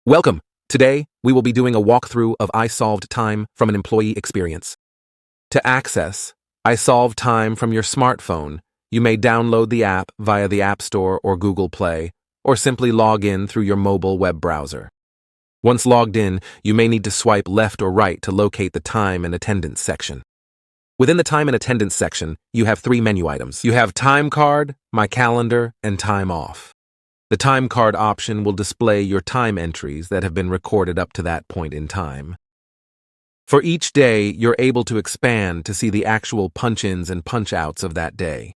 Welcome! Today, we will be doing a walkthrough of isolved time from an employee experience. To access isolved time from your smartphone, you may download the app via the App Store or Google Play, or simply log in through your mobile web browser. Once logged in, you may need to swipe left or right to locate the time and attendance section. Within the time and attendance section, you have three menu items. You have Time Card, My Calendar, and Time Off. The time card option will display your time entries that have been recorded up to that point in time. For each day, you're able to expand to see the actual punch-ins and punch-outs of that day.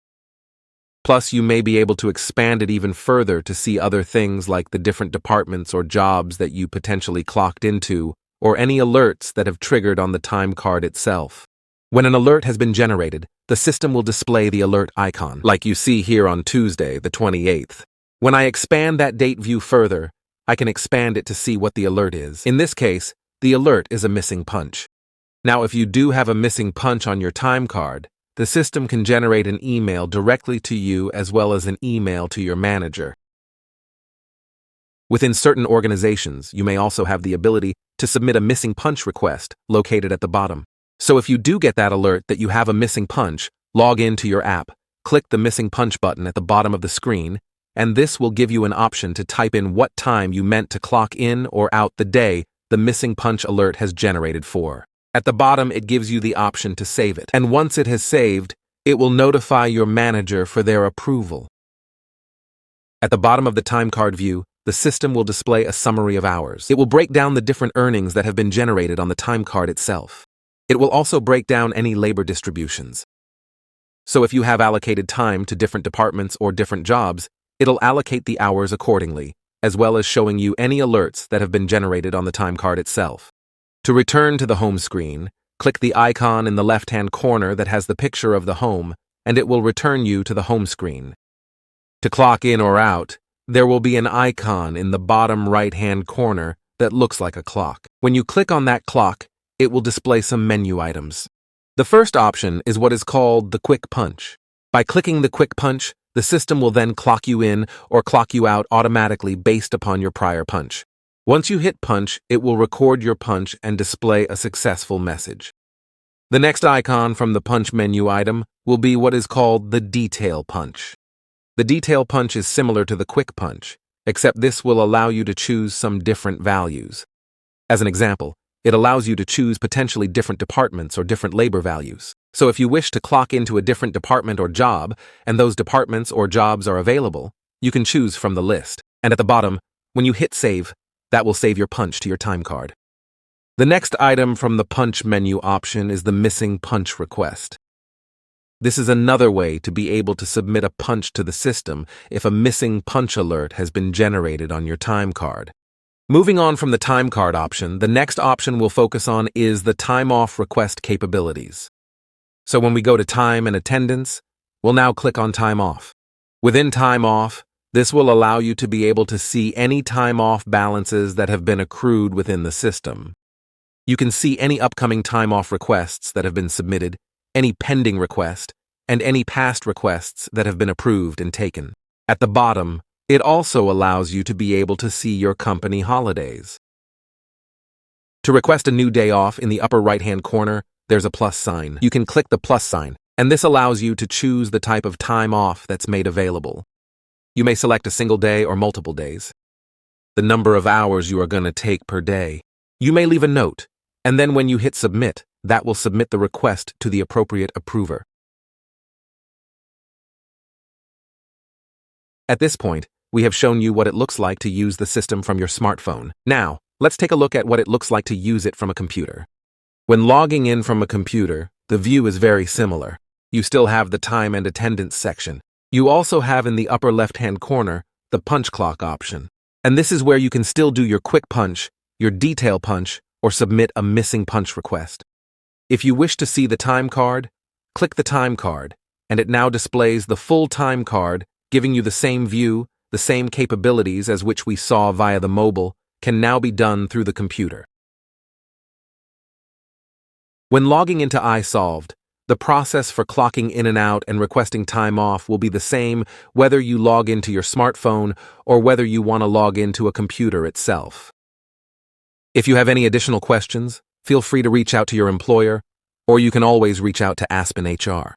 Plus, you may be able to expand it even further to see other things like the different departments or jobs that you potentially clocked into, or any alerts that have triggered on the time card itself. When an alert has been generated, the system will display the alert icon, like you see here on Tuesday, the 28th. When I expand that date view further, I can expand it to see what the alert is. In this case, the alert is a missing punch. Now, if you do have a missing punch on your time card, the system can generate an email directly to you as well as an email to your manager. Within certain organizations, you may also have the ability to submit a missing punch request located at the bottom. So if you do get that alert that you have a missing punch, log into your app, click the missing punch button at the bottom of the screen, and this will give you an option to type in what time you meant to clock in or out the day the missing punch alert has generated for. At the bottom, it gives you the option to save it, and once it has saved, it will notify your manager for their approval. At the bottom of the time card view, the system will display a summary of hours. It will break down the different earnings that have been generated on the time card itself. It will also break down any labor distributions. So if you have allocated time to different departments or different jobs, it'll allocate the hours accordingly, as well as showing you any alerts that have been generated on the time card itself. To return to the home screen, click the icon in the left-hand corner that has the picture of the home, and it will return you to the home screen. To clock in or out, there will be an icon in the bottom right-hand corner that looks like a clock. When you click on that clock, it will display some menu items. The first option is what is called the Quick Punch. By clicking the Quick Punch, the system will then clock you in or clock you out automatically based upon your prior punch. Once you hit punch, it will record your punch and display a successful message. The next icon from the punch menu item will be what is called the Detail Punch. The Detail Punch is similar to the Quick Punch, except this will allow you to choose some different values. As an example, it allows you to choose potentially different departments or different labor values. So if you wish to clock into a different department or job, and those departments or jobs are available, you can choose from the list. And at the bottom, when you hit save, that will save your punch to your time card. The next item from the punch menu option is the missing punch request. This is another way to be able to submit a punch to the system if a missing punch alert has been generated on your time card. Moving on from the time card option, the next option we'll focus on is the time off request capabilities. So when we go to time and attendance, we'll now click on time off. Within time off, this will allow you to be able to see any time off balances that have been accrued within the system. You can see any upcoming time off requests that have been submitted, any pending request, and any past requests that have been approved and taken. At the bottom, it also allows you to be able to see your company holidays. To request a new day off, in the upper right-hand corner, there's a plus sign. You can click the plus sign, and this allows you to choose the type of time off that's made available. You may select a single day or multiple days. The number of hours you are going to take per day. You may leave a note, and then when you hit submit, that will submit the request to the appropriate approver. At this point, we have shown you what it looks like to use the system from your smartphone. Now, let's take a look at what it looks like to use it from a computer. When logging in from a computer, the view is very similar. You still have the time and attendance section. You also have in the upper left-hand corner the punch clock option. And this is where you can still do your quick punch, your detail punch, or submit a missing punch request. If you wish to see the time card, click the time card, and it now displays the full time card, giving you the same view, the same capabilities as which we saw via the mobile, can now be done through the computer. When logging into isolved, the process for clocking in and out and requesting time off will be the same whether you log into your smartphone or whether you want to log into a computer itself. If you have any additional questions, feel free to reach out to your employer, or you can always reach out to Aspen HR.